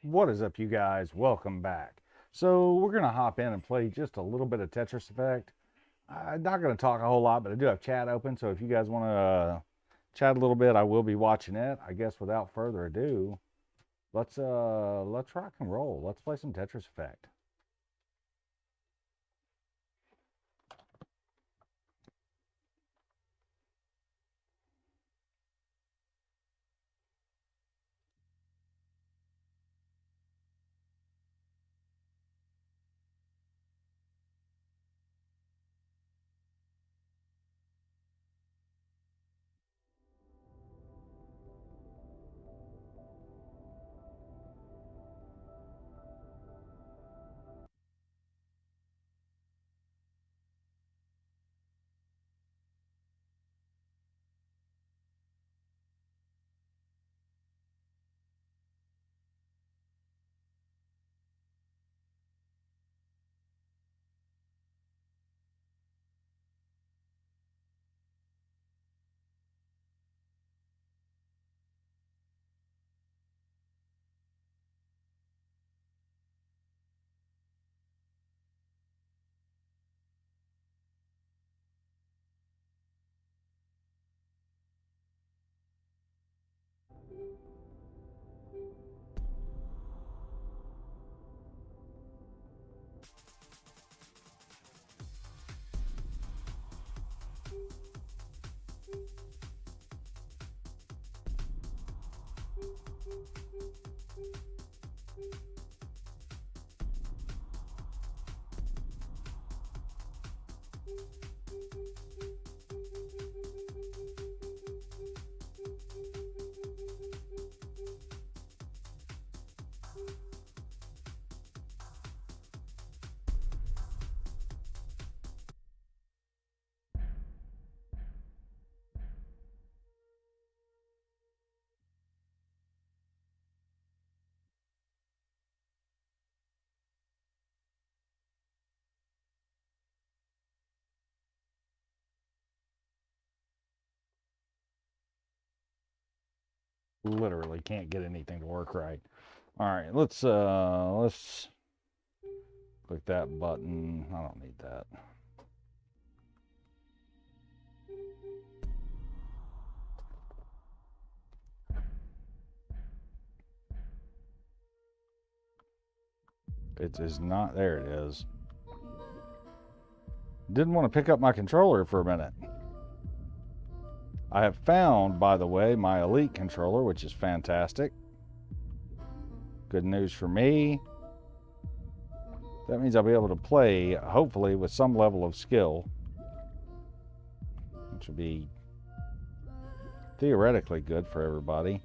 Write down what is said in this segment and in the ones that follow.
What is up, you guys? Welcome back. So we're going to hop in and play just a little bit of Tetris Effect. I'm not going to talk a whole lot, but I do have chat open, so if you guys want to chat a little bit, I will be watching it. I guess without further ado, let's rock and roll. Let's play some Tetris Effect. Literally can't get anything to work right. All right, let's click that button. I don't need that. It is not, there it is. Didn't want to pick up my controller for a minute. I have found, by the way, my Elite controller, which is fantastic. Good news for me. That means I'll be able to play, hopefully, with some level of skill, which would be theoretically good for everybody.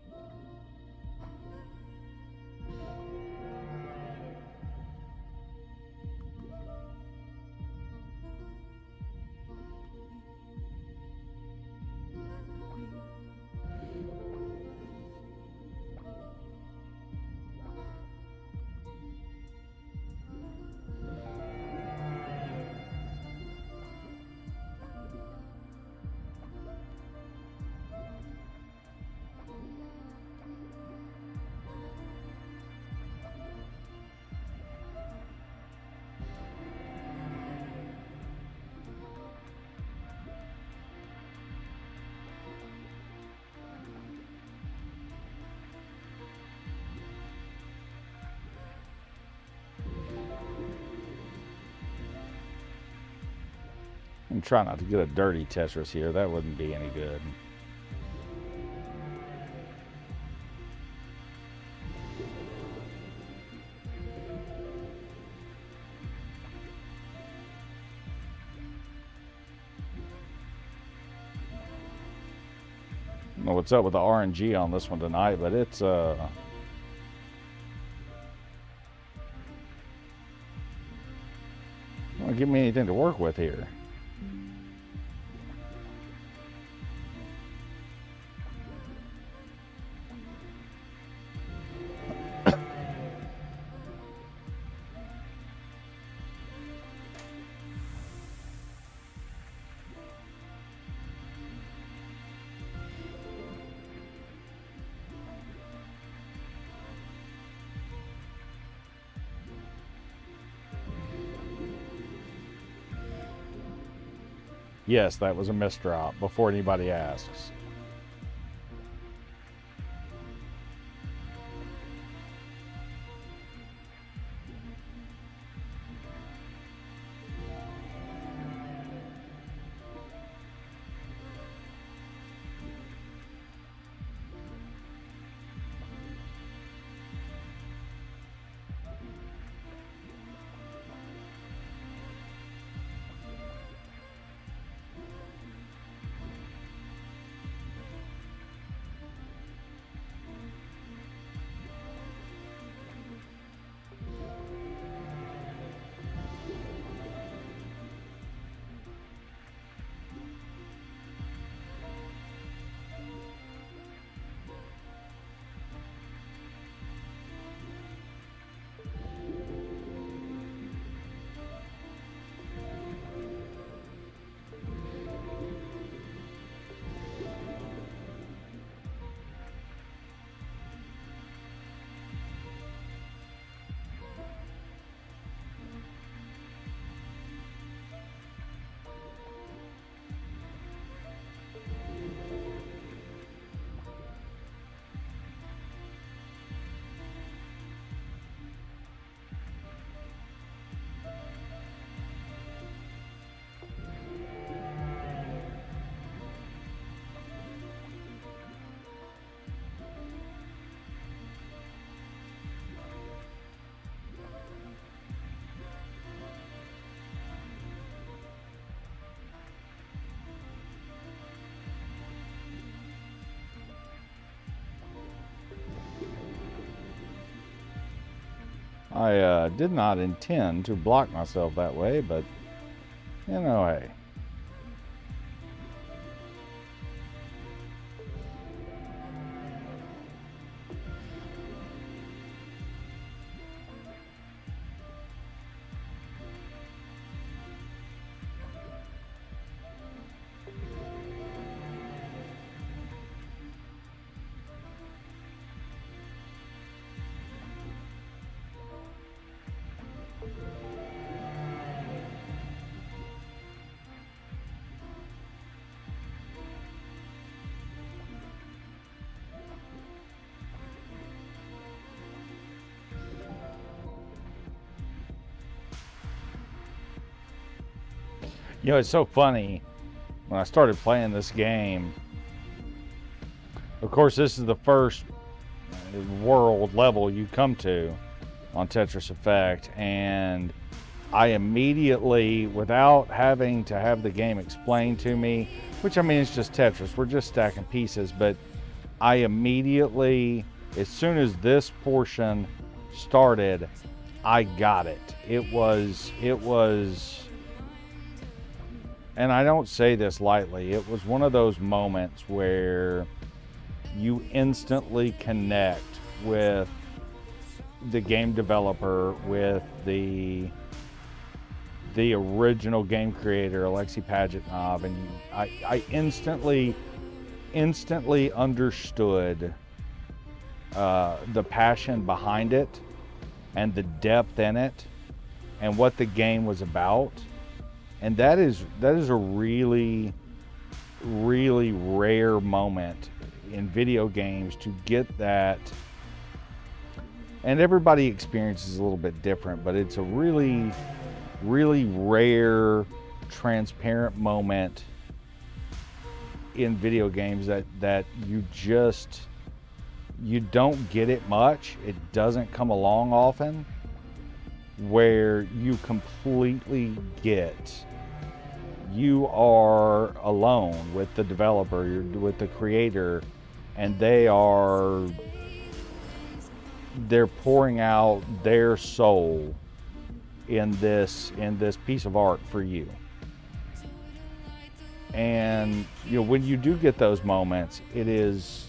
And try not to get a dirty Tetris here. That wouldn't be any good. I don't know what's up with the RNG on this one tonight, but it's not give me anything to work with here. Yes, that was a misdrop before anybody asks. I did not intend to block myself that way, but you know, hey. You know, it's so funny, when I started playing this game, of course this is the first world level you come to on Tetris Effect, and I immediately, without having to have the game explained to me, which I mean it's just Tetris, we're just stacking pieces, but I immediately, as soon as this portion started, I got it. It was, and I don't say this lightly, it was one of those moments where you instantly connect with the game developer, with the original game creator, Alexei Pajitnov, and I instantly understood the passion behind it and the depth in it and what the game was about. And that is a really, really rare moment in video games to get that. And everybody experiences a little bit different, but it's a really, really rare, transparent moment in video games that you don't get it much. It doesn't come along often, where you completely get, you are alone with the developer, you're with the creator, and they're pouring out their soul in this piece of art for you. And you know, when you do get those moments, it's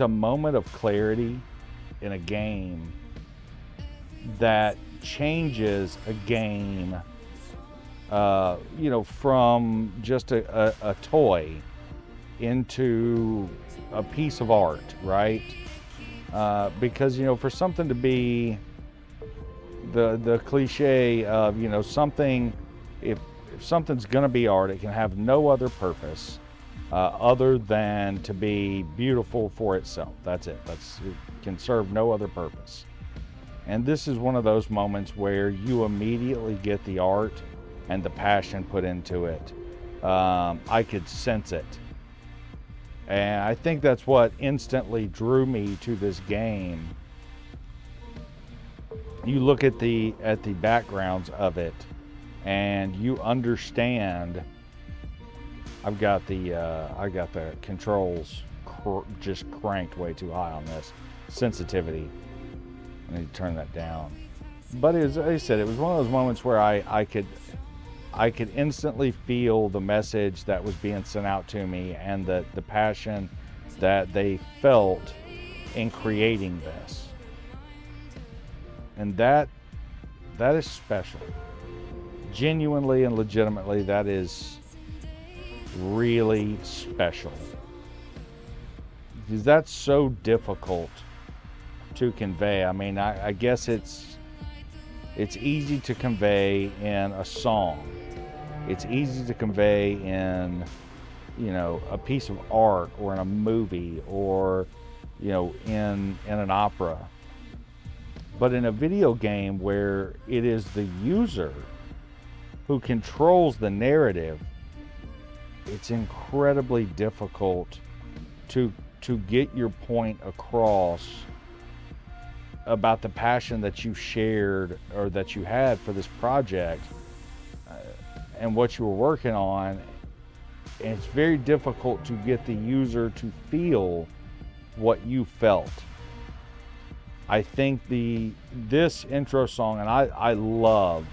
a moment of clarity in a game that changes a game, you know, from just a toy into a piece of art, right? Because, you know, for something to be the cliche of, you know, something, if if something's going to be art, it can have no other purpose other than to be beautiful for itself. That's it. It can serve no other purpose. And this is one of those moments where you immediately get the art and the passion put into it. I could sense it. And I think that's what instantly drew me to this game. You look at the backgrounds of it, and you understand. I've got the controls just cranked way too high on this sensitivity. I need to turn that down. But as I said, it was one of those moments where I could instantly feel the message that was being sent out to me, and the passion that they felt in creating this. And that is special. Genuinely and legitimately, that is really special. Because that's so difficult to convey. I mean, I guess it's easy to convey in a song. It's easy to convey in, a piece of art, or in a movie, or, in an opera. But in a video game where it is the user who controls the narrative, it's incredibly difficult to get your point across about the passion that you shared or that you had for this project and what you were working on. And it's very difficult to get the user to feel what you felt. I think this intro song, and I love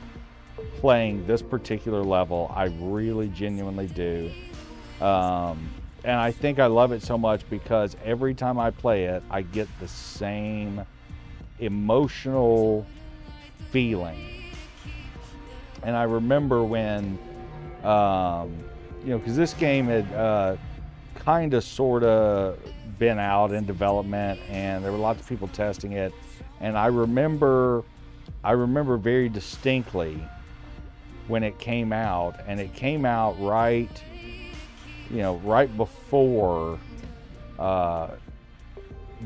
playing this particular level. I really genuinely do. And I think I love it so much because every time I play it, I get the same emotional feeling. And I remember when, because this game had kind of sort of been out in development, and there were lots of people testing it. And I remember very distinctly when it came out, and it came out right before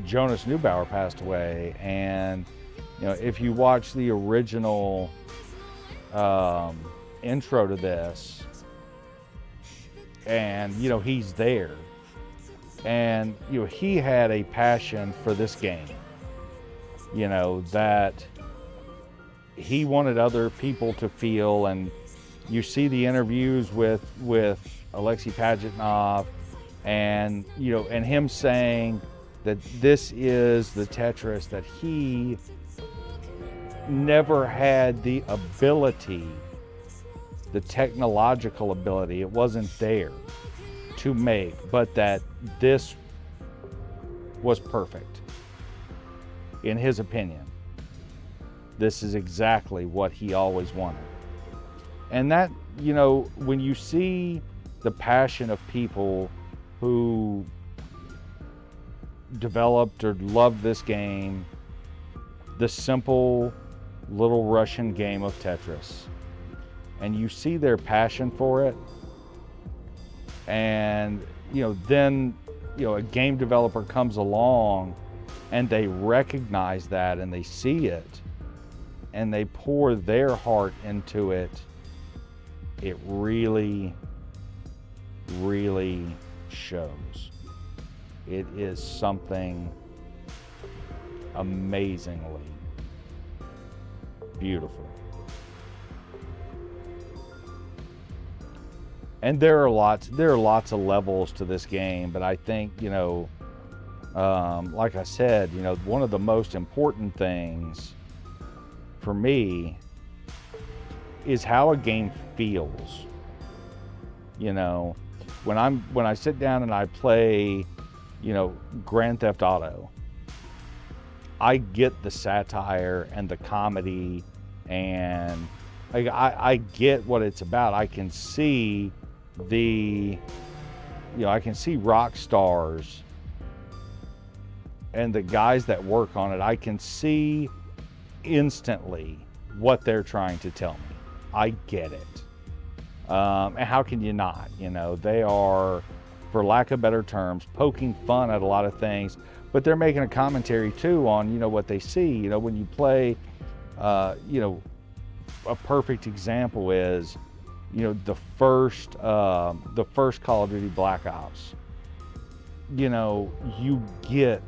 Jonas Neubauer passed away. And if you watch the original intro to this, and he's there, and he had a passion for this game, that he wanted other people to feel. And you see the interviews with Alexei Pajitnov, and and him saying that this is the Tetris that he never had the ability, the technological ability, it wasn't there to make, but that this was perfect. In his opinion, this is exactly what he always wanted. And that, when you see the passion of people who developed or loved this game, the simple little Russian game of Tetris, and you see their passion for it, and then a game developer comes along and they recognize that, and they see it, and they pour their heart into it, it really, really shows. It is something amazingly beautiful. And there are lots of levels to this game, but I think, like I said, one of the most important things for me is how a game feels. When I sit down and I play, Grand Theft Auto, I get the satire and the comedy, and I get what it's about. I can see I can see rock stars and the guys that work on it. I can see instantly what they're trying to tell me. I get it. And how can you not? You know, they are, for lack of better terms, poking fun at a lot of things, but they're making a commentary too on, you know, what they see. You know, when you play, you know, a perfect example is, you know, the first Call of Duty Black Ops. You know, you get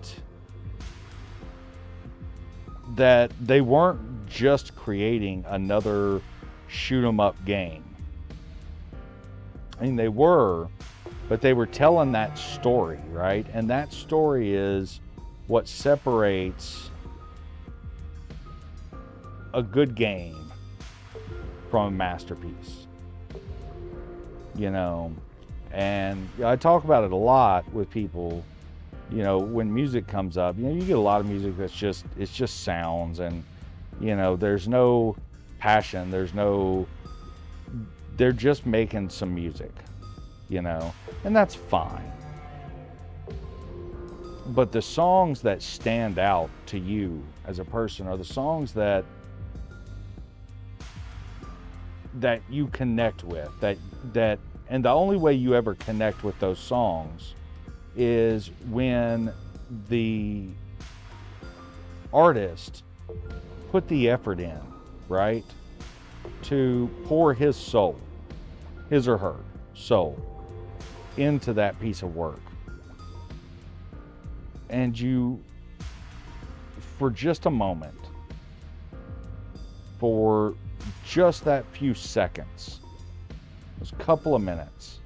that they weren't just creating another shoot 'em up game. I mean, they were, but they were telling that story, right? And that story is what separates a good game from a masterpiece, you know. And I talk about it a lot with people, you know, when music comes up. You know, you get a lot of music that's just, it's just sounds, and, you know, there's no passion, they're just making some music, you know, and that's fine. But the songs that stand out to you as a person are the songs that you connect with, and the only way you ever connect with those songs is when the artist put the effort in, right, to pour his soul, his or her soul, into that piece of work. And you, for just a moment, for just that few seconds, those couple of minutes,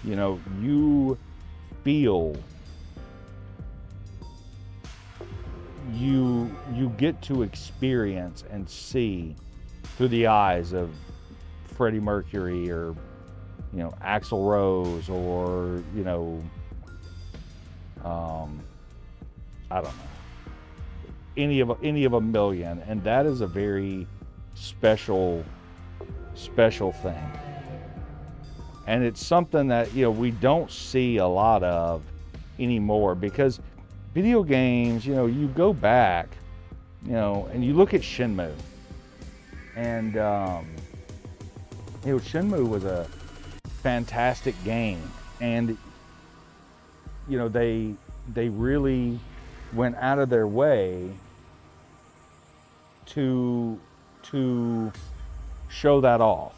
you know, you feel, you get to experience and see through the eyes of Freddie Mercury, or, you know, Axl Rose, or, you know, I don't know, any of a million. And that is a very special thing. And it's something that, you know, we don't see a lot of anymore, because video games, you know, you go back, you know, and you look at Shenmue, and, you know, Shenmue was a fantastic game, and, you know, they really went out of their way to show that off,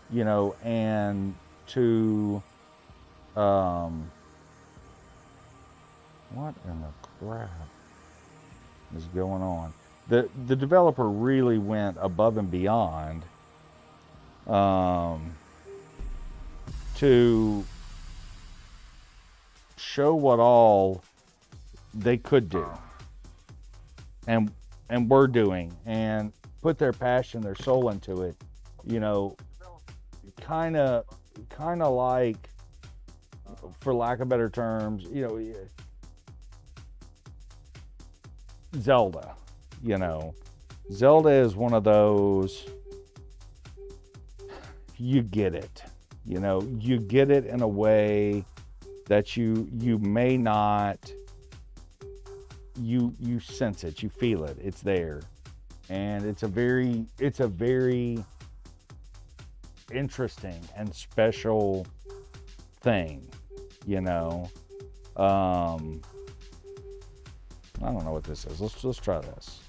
you know, and to, what in the crap is going on? The developer really went above and beyond, to show what all they could do, and were doing, and put their passion, their soul into it, you know, kind of like, for lack of better terms, you know, Zelda. You know, Zelda is one of those, you get it, you know, you get it in a way that you may not, you sense it, you feel it, it's there. And it's a very interesting and special thing, you know. I don't know what this is. Let's try this.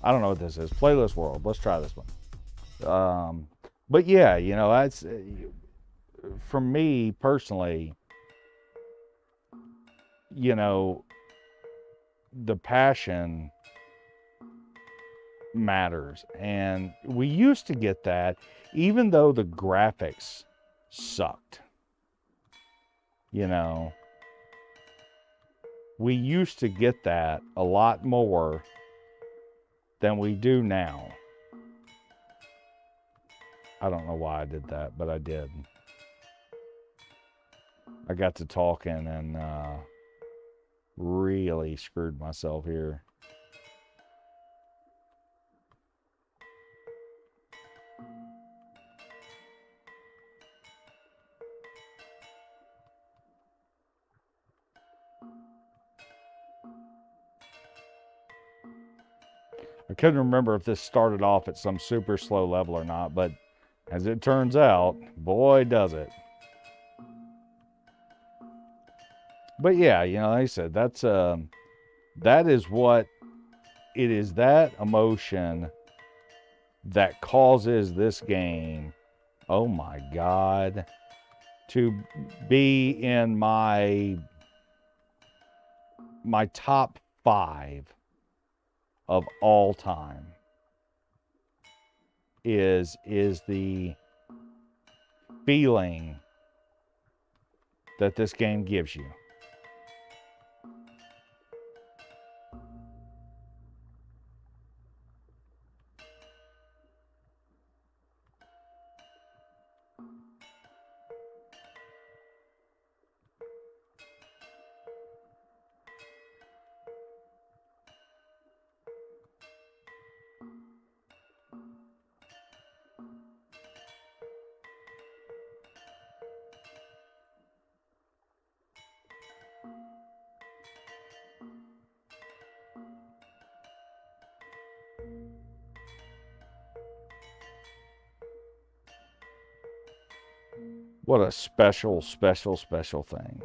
I don't know what this is. Playlist World. Let's try this one. But yeah, you know, that's, for me personally, you know, the passion matters. And we used to get that, even though the graphics sucked. You know, we used to get that a lot more than we do now. I don't know why I did that, but I did. I got to talking and really screwed myself here. I couldn't remember if this started off at some super slow level or not, but as it turns out, boy, does it. But yeah, you know, like I said, that is what it is, that emotion that causes this game, oh my God, to be in my top 5 of all time is the feeling that this game gives you. What a special, special, special thing.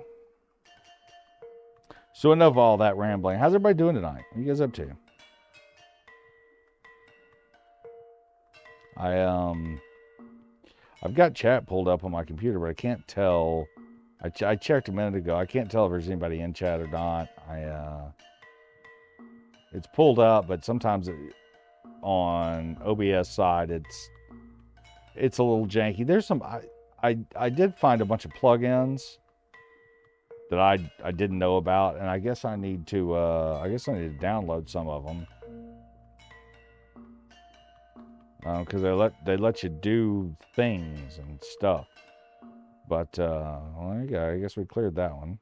So enough of all that rambling. How's everybody doing tonight? What are you guys up to? I've got chat pulled up on my computer, but I can't tell. I checked a minute ago. I can't tell if there's anybody in chat or not. It's pulled up, but sometimes on OBS side, it's a little janky. There's some. I did find a bunch of plugins that I didn't know about, and I guess I need to download some of them because they let you do things and stuff. But well, there you go. I guess we cleared that one.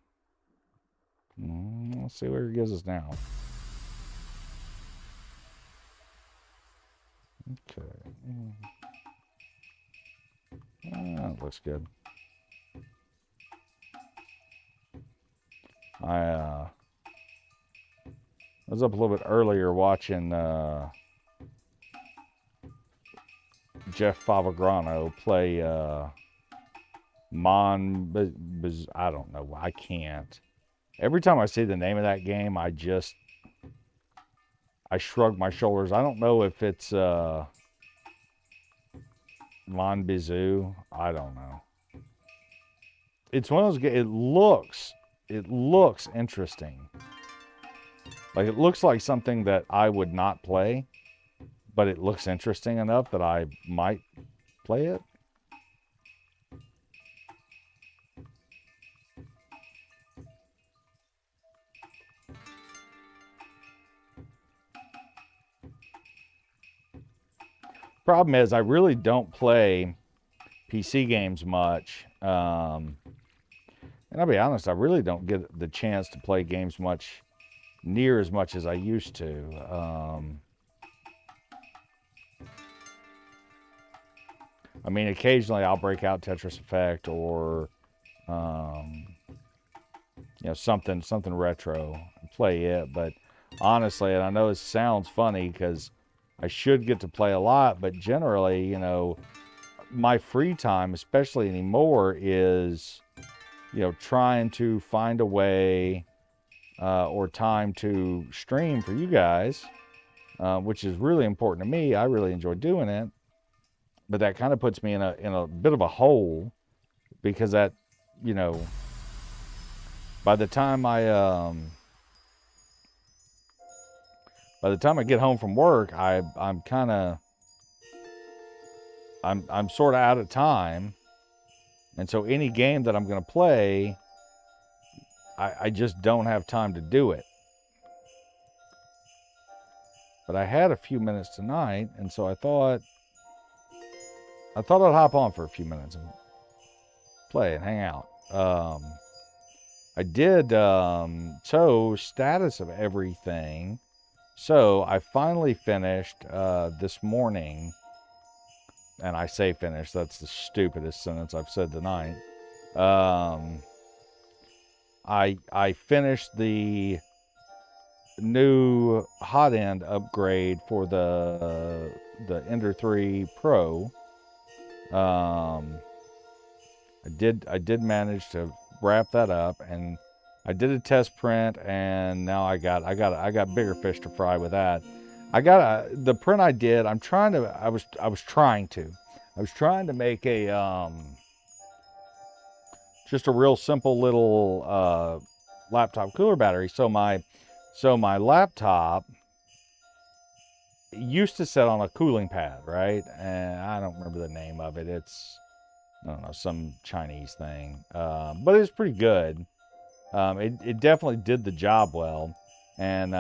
Let's see where it gives us now. Okay. That looks good. I was up a little bit earlier watching Jeff Favagrano play I don't know. I can't. Every time I see the name of that game, I shrug my shoulders. I don't know if it's Mon Bizou. I don't know. It's one of those games. It looks interesting. Like, it looks like something that I would not play, but it looks interesting enough that I might play it. Problem is, I really don't play PC games much. And I'll be honest, I really don't get the chance to play games near as much as I used to. I mean, occasionally I'll break out Tetris Effect or, something retro and play it. But honestly, and I know it sounds funny because I should get to play a lot, but generally, my free time, especially anymore, is, trying to find a way or time to stream for you guys, which is really important to me. I really enjoy doing it, but that kind of puts me in a bit of a hole because that, by the time I get home from work, I'm sort of out of time. And so any game that I'm going to play, I just don't have time to do it. But I had a few minutes tonight, and so I thought I'd hop on for a few minutes and play and hang out. I did status of everything. So I finally finished this morning, and I say finished, that's the stupidest sentence I've said tonight. I finished the new hot end upgrade for the Ender 3 Pro. I did manage to wrap that up, and I did a test print, and now I got bigger fish to fry with that. The print I did. I was trying to make a just a real simple little laptop cooler battery. So my laptop used to sit on a cooling pad, right? And I don't remember the name of it. It's, I don't know, some Chinese thing, but it's pretty good. It definitely did the job well, and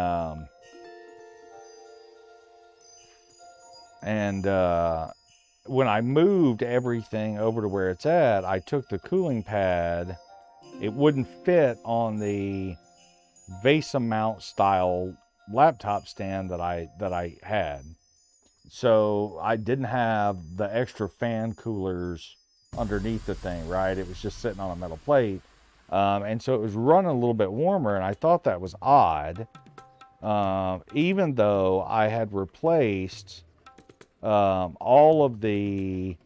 when I moved everything over to where it's at, I took the cooling pad. It wouldn't fit on the wecome mount style laptop stand that I had, so I didn't have the extra fan coolers underneath the thing, right? It was just sitting on a metal plate, and so it was running a little bit warmer, and I thought that was odd, even though I had replaced all the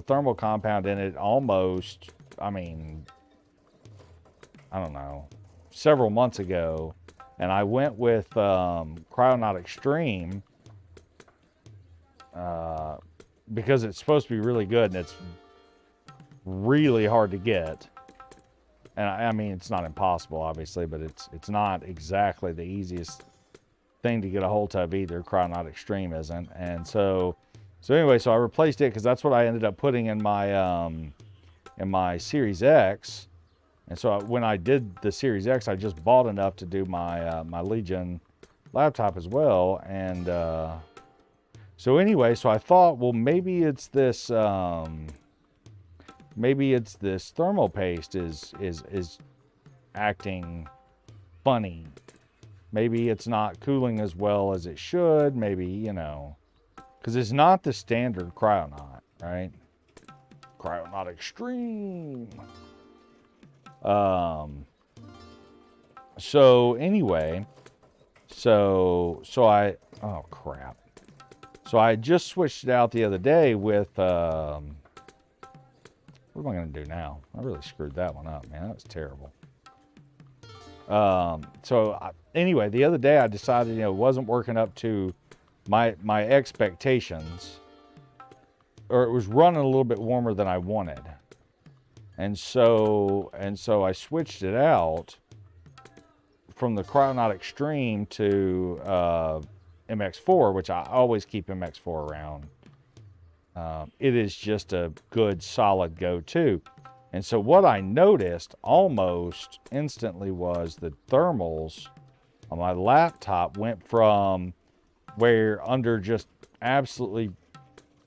thermal compound in it almost, I mean, I don't know, several months ago, and I went with Cryonaut Extreme because it's supposed to be really good, and it's really hard to get. And I mean, it's not impossible, obviously, but it's not exactly the easiest thing to get a hold of either. Cryonaut Extreme isn't. And so anyway, so I replaced it because that's what I ended up putting in my Series X. And so when I did the Series X, I just bought enough to do my my Legion laptop as well. And so anyway, so I thought, well, maybe it's this thermal paste is acting funny. Maybe it's not cooling as well as it should. Maybe, you know, because it's not the standard Cryonaut, right? Cryonaut Extreme. So anyway, so I, oh crap. So I just switched it out the other day with, what am I going to do now? I really screwed that one up, man. That was terrible. Anyway, the other day I decided, you know, it wasn't working up to my expectations, or it was running a little bit warmer than I wanted. And so I switched it out from the Cryonaut Extreme to MX4, which I always keep MX4 around. It is just a good, solid go-to. And so what I noticed almost instantly was the thermals on my laptop went from where under just absolutely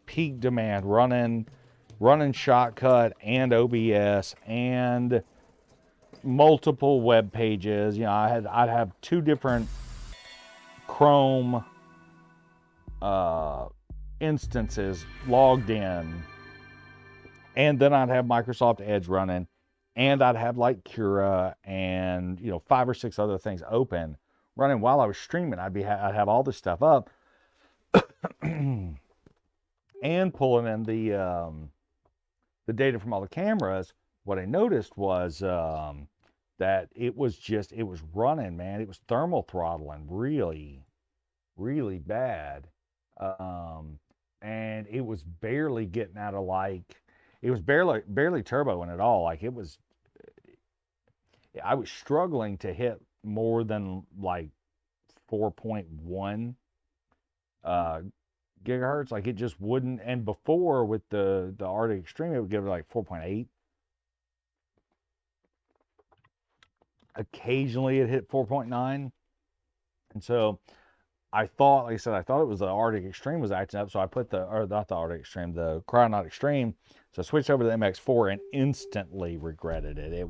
peak demand, running Shotcut and OBS and multiple web pages. You know, I'd have two different Chrome instances logged in, and then I'd have Microsoft Edge running, and I'd have like Cura and, you know, 5 or 6 other things open running while I was streaming. I'd have all this stuff up and pulling in the data from all the cameras. What I noticed was that it was running, man. It was thermal throttling really, really bad. And it was barely getting out of, like, it was barely turboing at all. Like, I was struggling to hit more than like 4.1 gigahertz. Like, it just wouldn't. And before, with the Arctic Extreme, it would give it like 4.8. Occasionally it hit 4.9. And so I thought, like I said, I thought it was the Arctic Extreme was acting up. So I put not the Arctic Extreme, the Cryonaut Extreme. So I switched over to the MX4 and instantly regretted it. It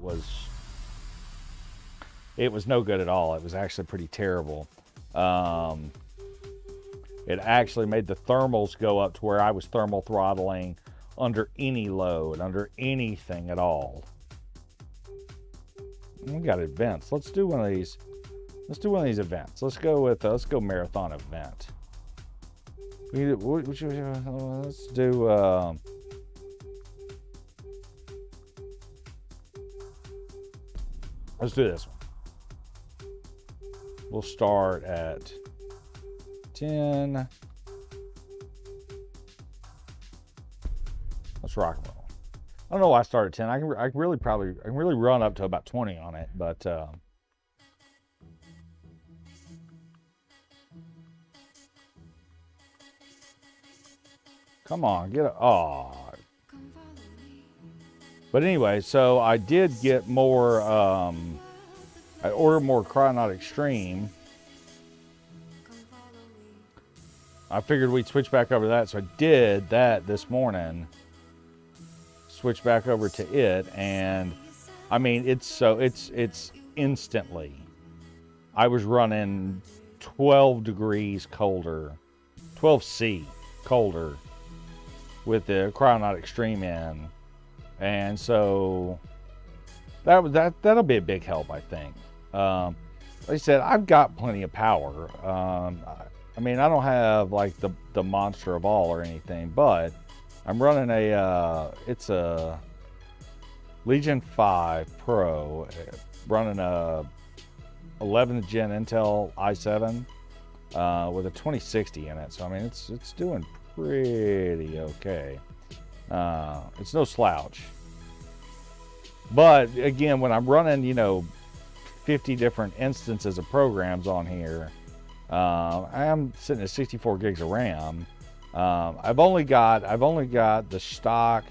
was no good at all. It was actually pretty terrible. It actually made the thermals go up to where I was thermal throttling under any load, under anything at all. we got events. Let's do one of these. Let's do one of these events. Let's go marathon event. Let's do let's do this one. We'll start at 10. Let's rock and roll. I don't know why I started at 10. I can really run up to about 20 on it, but come on, get it. Oh. But anyway, so I did get more, I ordered more Cryonaut Extreme. I figured we'd switch back over to that, so I did that this morning. Switch back over to it, and I mean, it's instantly. I was running 12 degrees colder, 12°C colder with the Cryonaut Extreme in. And so that'll be a big help, I think. Like I said, I've got plenty of power. I mean, I don't have like the monster of all or anything, but I'm running it's a Legion 5 Pro, running a 11th gen Intel i7 with a 2060 in it. So I mean, it's doing pretty okay. It's no slouch. But again, when I'm running, 50 different instances of programs on here, I'm sitting at 64 gigs of RAM. I've only got the stock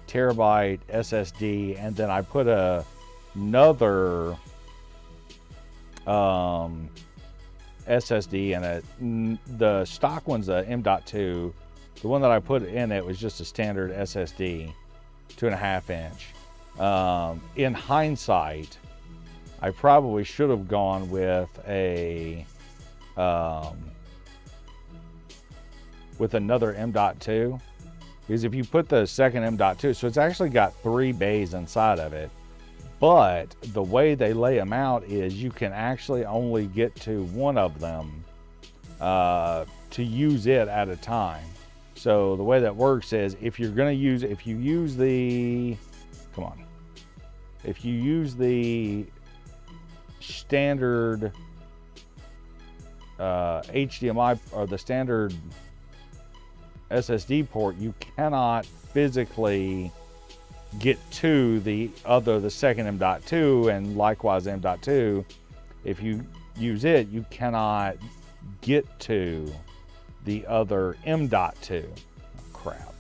terabyte SSD, and then I put another SSD in it. The stock one's a M.2. The one that I put in it was just a standard SSD, 2.5 inch. In hindsight, I probably should have gone with with another M.2, because if you put the second M.2, so it's actually got 3 bays inside of it, but the way they lay them out is you can actually only get to one of them to use it at a time. So the way that works is if you use the standard HDMI or the standard SSD port, you cannot physically get to the second M.2, and likewise M.2. If you use it, you cannot get to the other M.2. Oh, crap.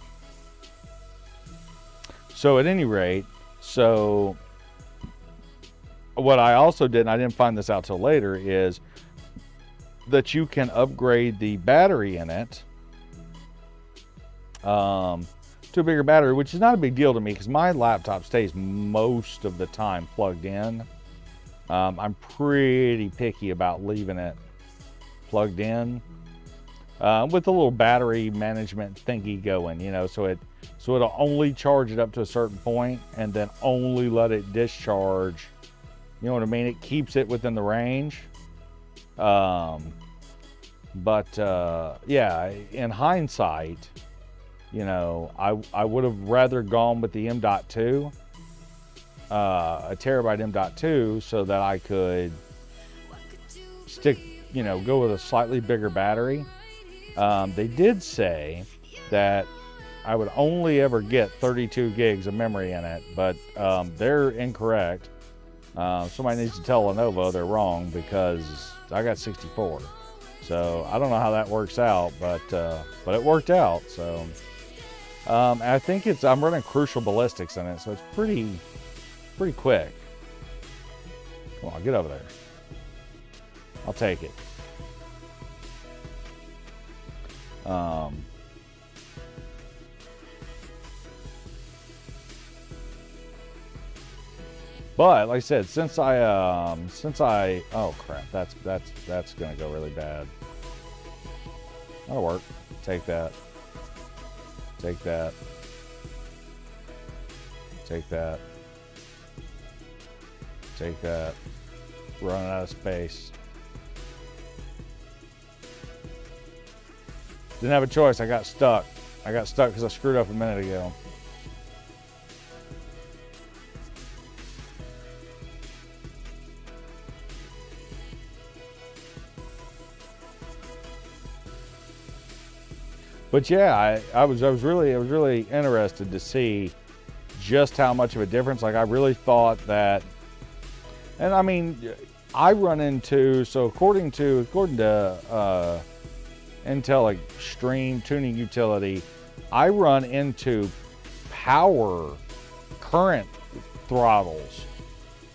So at any rate, what I also did, and I didn't find this out till later, is that you can upgrade the battery in it to a bigger battery, which is not a big deal to me because my laptop stays most of the time plugged in. I'm pretty picky about leaving it plugged in with a little battery management thingy going, so it'll only charge it up to a certain point and then only let it discharge. You know what I mean? It keeps it within the range. Yeah, in hindsight, I would have rather gone with the M.2, a terabyte M.2, so that I could go with a slightly bigger battery. They did say that I would only ever get 32 gigs of memory in it, but they're incorrect. Somebody needs to tell Lenovo they're wrong, because I got 64. So I don't know how that works out, but it worked out. So I think I'm running Crucial Ballistics in it, so it's pretty quick. Come on, get over there. I'll take it. But like I said, since I oh crap, that's gonna go really bad. That'll work. Take that. Take that. Take that. Take that. Running out of space. Didn't have a choice. I got stuck. I got stuck because I screwed up a minute ago. But yeah, I was really interested to see just how much of a difference. Like, I really thought that, and I mean, I run into, so according to Intel Extreme Tuning Utility, I run into power current throttles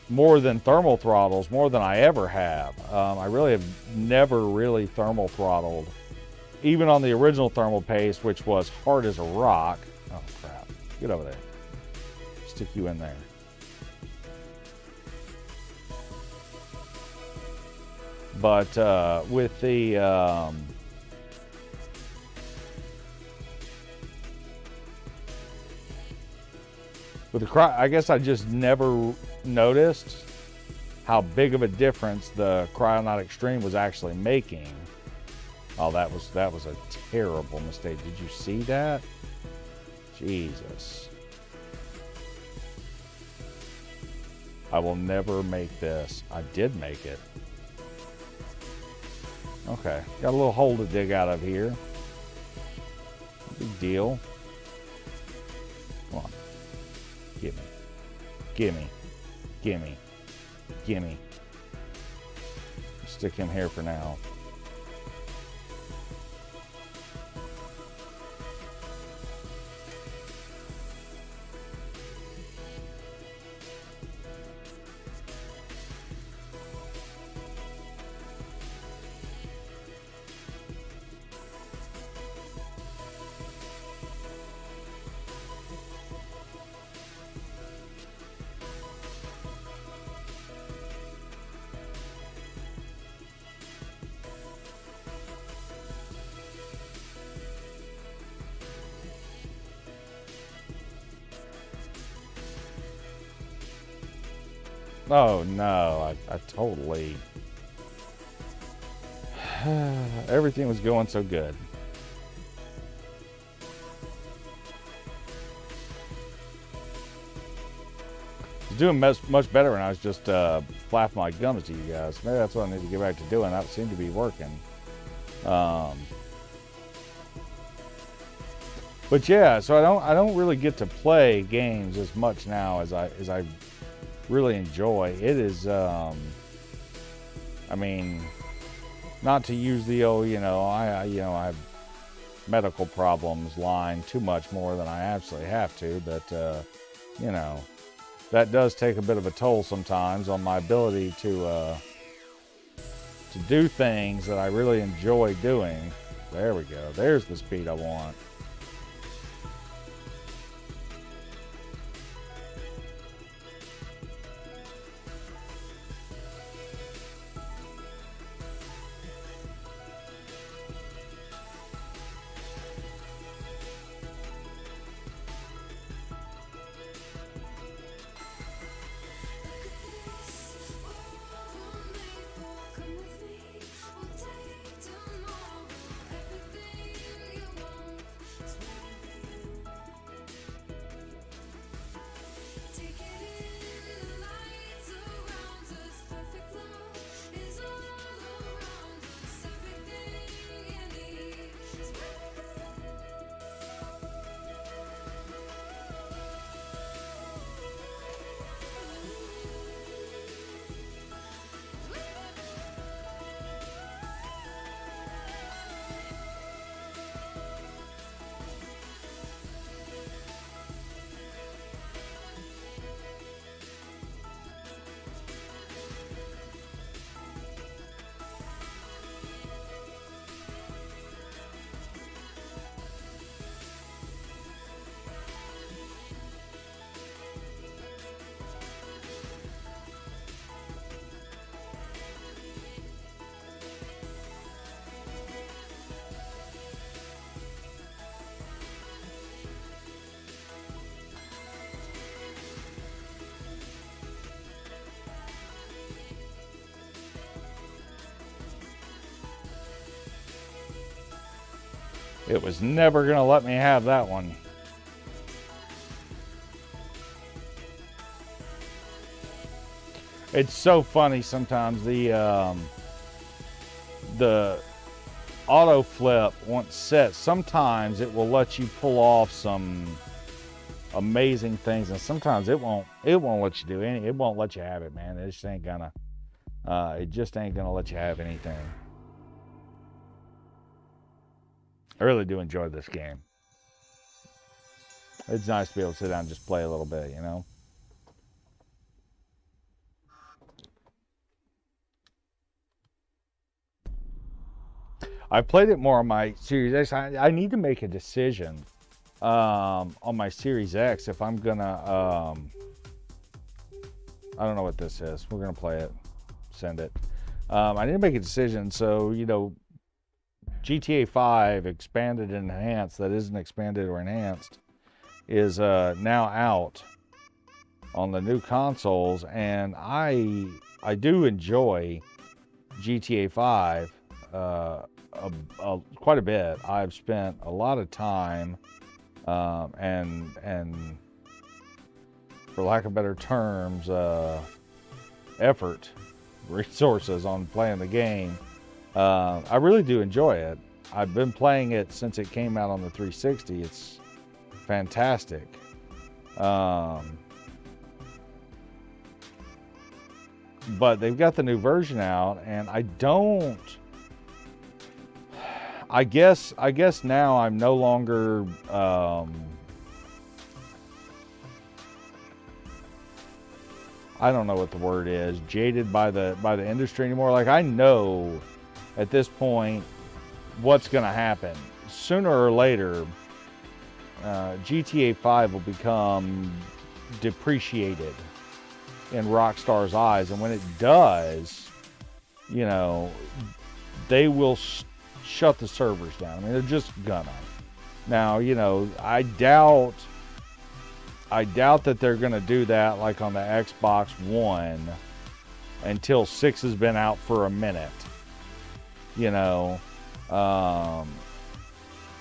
more than thermal throttles, more than I ever have. I really have never really thermal throttled, even on the original thermal paste, which was hard as a rock. Oh crap, get over there. Stick you in there. But with the I guess I just never noticed how big of a difference the Cryonaut Extreme was actually making. Oh, that was a terrible mistake. Did you see that? Jesus. I will never make this. I did make it. Okay, got a little hole to dig out of here. Big deal. Come on. Gimme. Gimme. Gimme. Gimme. Stick him here for now. Oh no, I totally... Everything was going so good. I was doing much better when I was just flapping my gums to you guys. Maybe that's what I need to get back to doing. That seemed to be working. But yeah, so I don't really get to play games as much now as I really enjoy. It is, I mean, not to use the old, I have medical problems line too much more than I absolutely have to, but, that does take a bit of a toll sometimes on my ability to do things that I really enjoy doing. There we go. There's the speed I want. It was never going to let me have that one. It's so funny sometimes. The auto flip, once set, sometimes it will let you pull off some amazing things, and sometimes it won't let you do any. It won't let you have it, man. It just ain't gonna. It just ain't gonna let you have anything. I really do enjoy this game. It's nice to be able to sit down and just play a little bit, you know. I played it more on my Series X. I need to make a decision on my Series X if I'm gonna. I don't know what this is. We're gonna play it. Send it. I need to make a decision. So, you know, GTA 5 expanded and enhanced, that isn't expanded or enhanced, is now out on the new consoles, and I do enjoy GTA 5 quite a bit. I've spent a lot of time and for lack of better terms, effort, resources on playing the game. I really do enjoy it. I've been playing it since it came out on the 360. It's fantastic. But they've got the new version out, and I guess now I'm no longer I don't know what the word is, jaded by the industry anymore. Like, I know at this point what's going to happen. Sooner or later, GTA 5 will become depreciated in Rockstar's eyes, and when it does, you know, they will shut the servers down. I mean, they're just gonna. Now, you know, I doubt that they're gonna do that like on the Xbox One until 6 has been out for a minute, you know.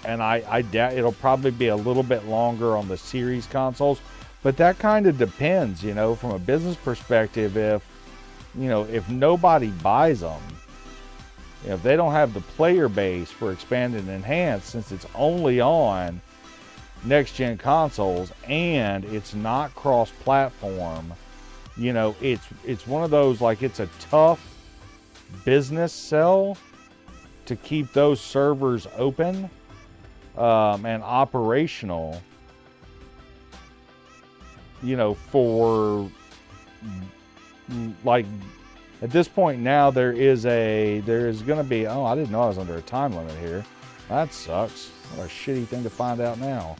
And I doubt it'll probably be a little bit longer on the series consoles, but that kind of depends, you know, from a business perspective. If nobody buys them, if they don't have the player base for expanded and enhanced, since it's only on next gen consoles and it's not cross platform, you know, it's one of those, like, it's a tough business sell to keep those servers open and operational, you know, for, like, at this point now there is going to be, oh, I didn't know I was under a time limit here. That sucks. What a shitty thing to find out now.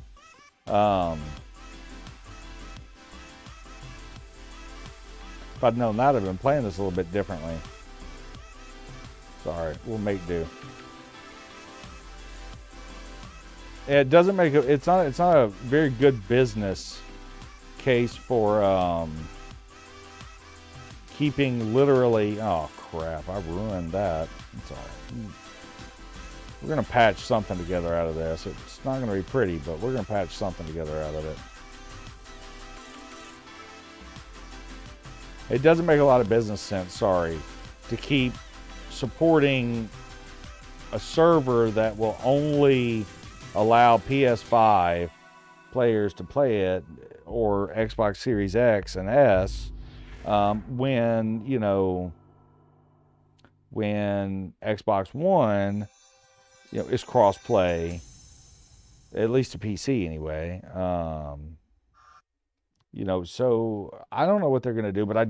If I'd known that, I'd been playing this a little bit differently. Sorry, we'll make do. It doesn't make it's not a very good business case for keeping literally, oh crap, I ruined that. It's all right. We're gonna patch something together out of this. It's not gonna be pretty, but we're gonna patch something together out of it. It doesn't make a lot of business sense, sorry, to keep supporting a server that will only allow PS5 players to play it, or Xbox Series X and S, when Xbox One, you know, is cross-play, at least to PC anyway. You know, so I don't know what they're going to do, but I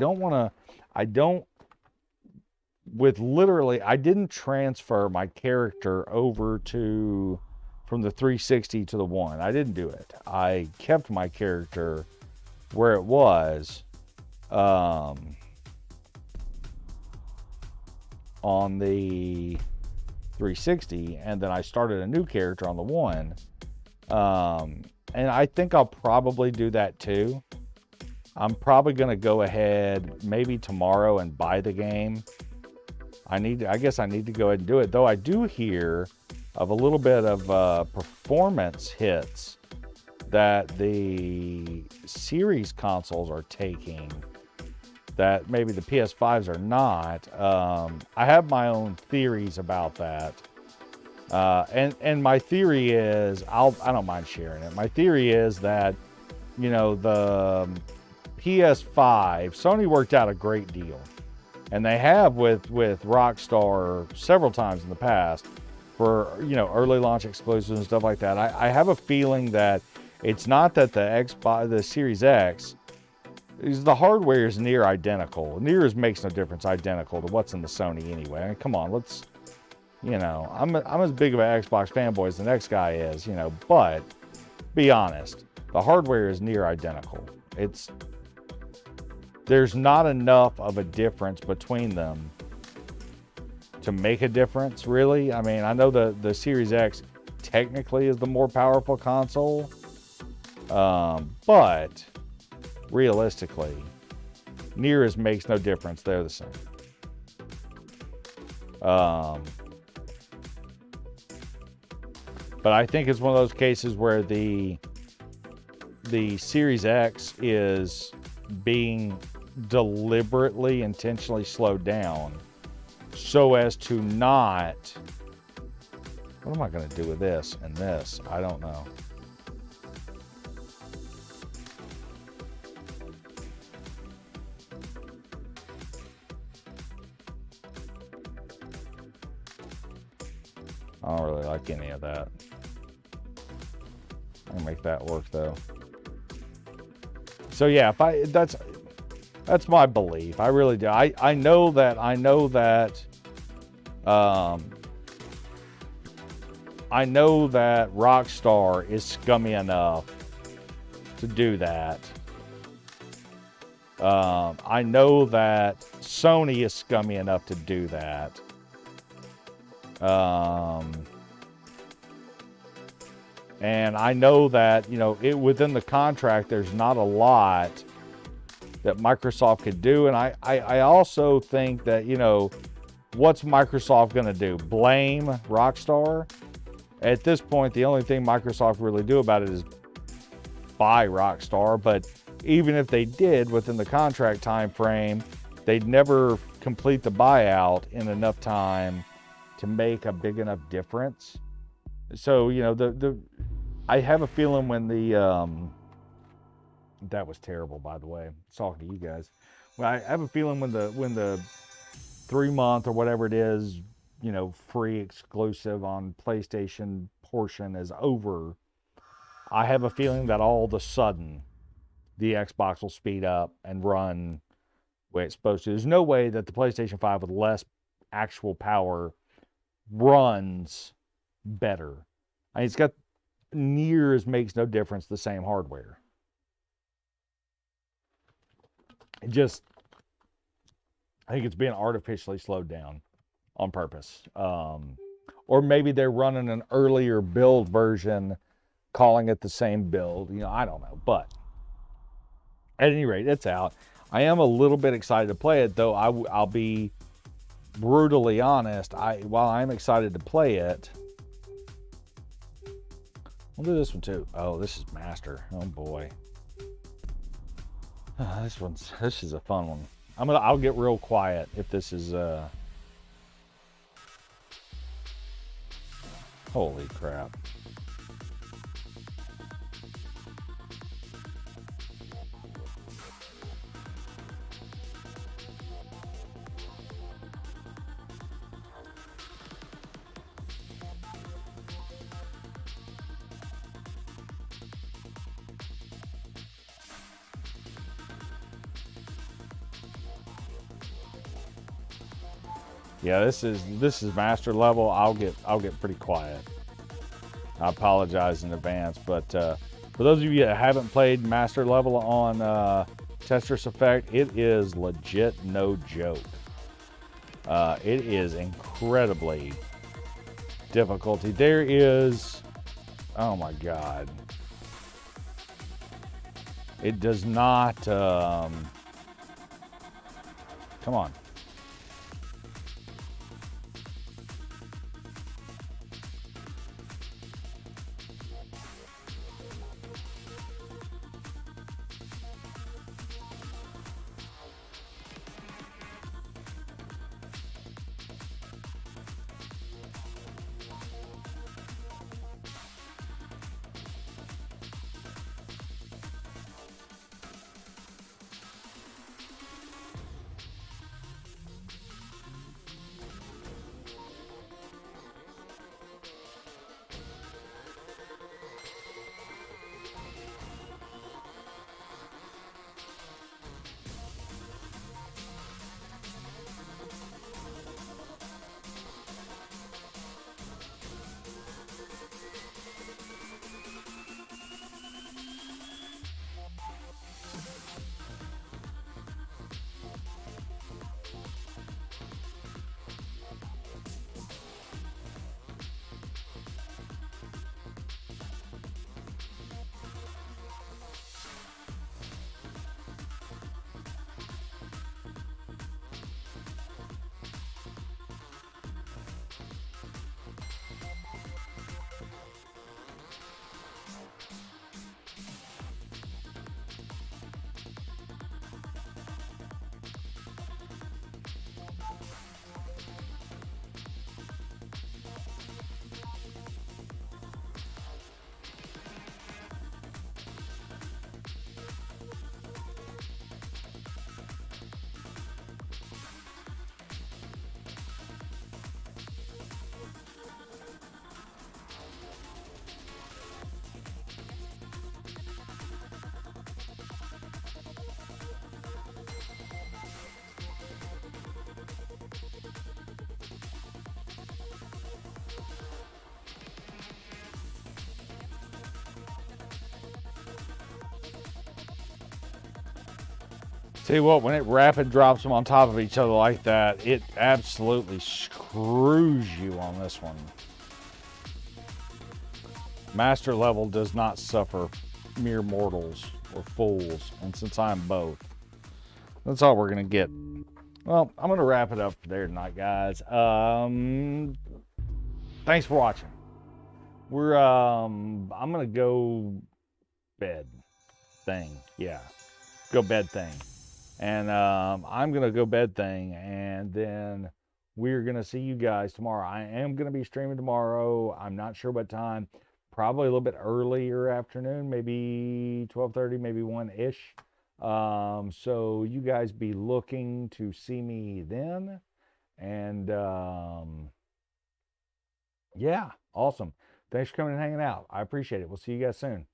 didn't transfer my character over from the 360 to the One. I didn't do it. I kept my character where it was on the 360, and then I started a new character on the One. And I think I'll probably do that too. I'm probably going to go ahead maybe tomorrow and buy the game. I guess I need to go ahead and do it, though. I do hear of a little bit of performance hits that the series consoles are taking that maybe the PS5s are not. I have my own theories about that. And my theory is, I don't mind sharing it. My theory is that, you know, the PS5, Sony worked out a great deal. And they have with Rockstar several times in the past for, you know, early launch exclusives and stuff like that. I have a feeling that it's not that the Xbox, the Series X, the hardware is near identical. Near makes no difference, identical to what's in the Sony anyway. I mean, come on, let's, you know, I'm as big of an Xbox fanboy as the next guy is, you know, but be honest, the hardware is near identical. There's not enough of a difference between them to make a difference, really. I mean, I know the Series X technically is the more powerful console, but realistically, near makes no difference. They're the same. But I think it's one of those cases where the Series X is being deliberately, intentionally slowed down so as to not... What am I going to do with this and this? I don't know. I don't really like any of that. I'll make that work though. So yeah, that's my belief. I really do. I know that Rockstar is scummy enough to do that. I know that Sony is scummy enough to do that. And I know that, you know, within the contract, there's not a lot that Microsoft could do. And I also think that, you know, what's Microsoft going to do? Blame Rockstar? At this point, the only thing Microsoft really do about it is buy Rockstar. But even if they did within the contract time frame, they'd never complete the buyout in enough time to make a big enough difference. So, you know, I have a feeling when that was terrible, by the way. Talking to you guys. Well, I have a feeling when the 3-month or whatever it is, you know, free exclusive on PlayStation portion is over, I have a feeling that all of a sudden the Xbox will speed up and run the way it's supposed to. There's no way that the PlayStation 5 with less actual power runs better. I mean, it's got makes no difference, the same hardware. I think it's being artificially slowed down on purpose. Or maybe they're running an earlier build version, calling it the same build. You know, I don't know. But at any rate, it's out. I am a little bit excited to play it, though. I'll be brutally honest. While I'm excited to play it, we'll do this one too. Oh, this is Master. Oh boy. This is a fun one. I'll get real quiet if this is holy crap. Yeah, this is master level. I'll get pretty quiet. I apologize in advance, but for those of you that haven't played master level on Tetris Effect, it is legit no joke. It is incredibly difficulty. There is, oh my God, it does not. Come on. Tell you what, when it rapid drops them on top of each other like that, it absolutely screws you on this one. Master level does not suffer mere mortals or fools, and since I'm both, that's all we're gonna get. Well, I'm gonna wrap it up there tonight, guys. Thanks for watching. I'm gonna go bed thing. Yeah, go bed thing. And I'm gonna go bed thing, and then we're gonna see you guys tomorrow. I am gonna be streaming tomorrow. I'm not sure what time. Probably a little bit earlier afternoon, maybe 12:30, maybe 1-ish. So you guys be looking to see me then. And yeah, awesome. Thanks for coming and hanging out. I appreciate it. We'll see you guys soon.